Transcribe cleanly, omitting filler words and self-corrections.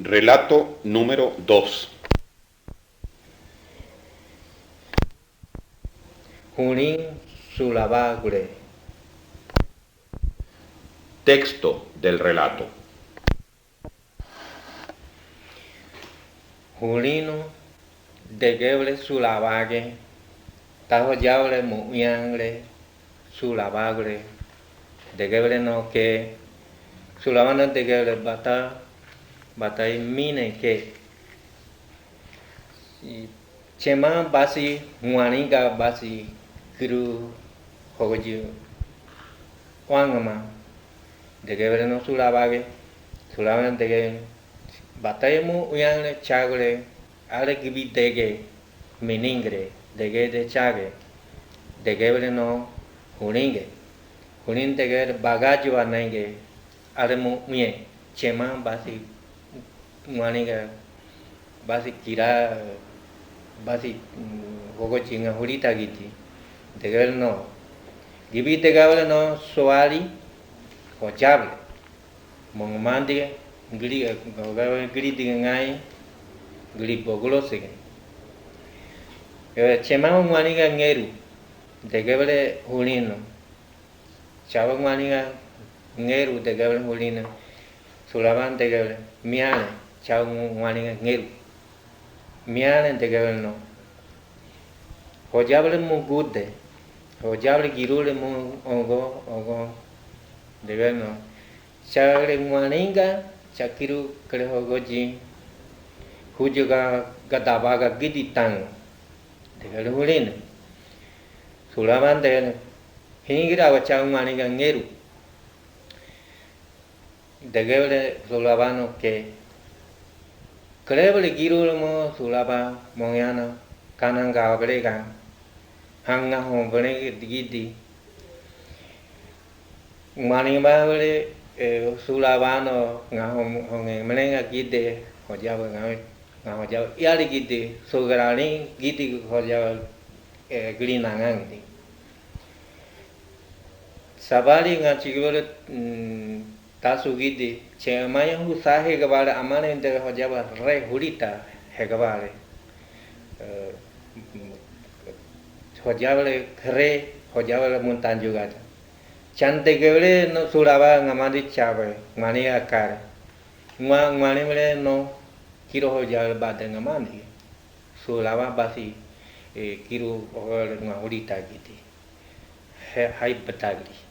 Relato número 2. Junín Sulabagure. Texto del relato. Julino Degeble Sulabage. Tajoyable Muyangle Sulabagre. Degeble no que Sulabana Degeble Bata mine que Chema Basi Juaninga Basi Guru Hoju Wangama Degeble no Sulabage Sulabana Degeble Batayemu Uyangle Chagre Ale Gibi Dege Miningre Dege de Chage Degeble no Juninge Junin Dege Bagajo Anenge Alemu Uye Chema Basi Juaninga Basi Kira Basi Hogochinga Hurita Giti Degeble no Gibi Degeble no Soali Hojable Mongmandi Giri Dingai Giri Bogolosig Chema Juaninga Ngeru Degeble Julino Chava Juaninga Ngeru Degeble Julino Sulaban Degeble Miane Chava Juaninga Ngeru Miane Degeble no Hojable Mugude Hojable Girule Mu Ogo Degeble no Chagre Juaninga Chakiru Krehogoji Hujuga Gadabaga Giditang Degeble Julino Sulaban Degeble Hingira Chava Juaninga Ngeru Degeble Sulabano que Creble Girulmo Sulaba Moniana Kananga Brega Hanga Hombre Gidi Manimable Sulabano Ngahong Menga Gide Hojaba Ngahojaba Yali Gide Sugarani Gidi Hojaba Glinangangi Sabali Ngachigole Tasugidi Chemaya Husahe Gabala Amane de Hojaba Re Hurita Hegabale Hojabale Re Hojabale Montanjugata Chantegeble no Suraba Ngamadi Chabe Mania Kare Manimele no Kiro Hojal Bade Ngamandi Suraba Basi Kiro Hurita Giti Hai Batagli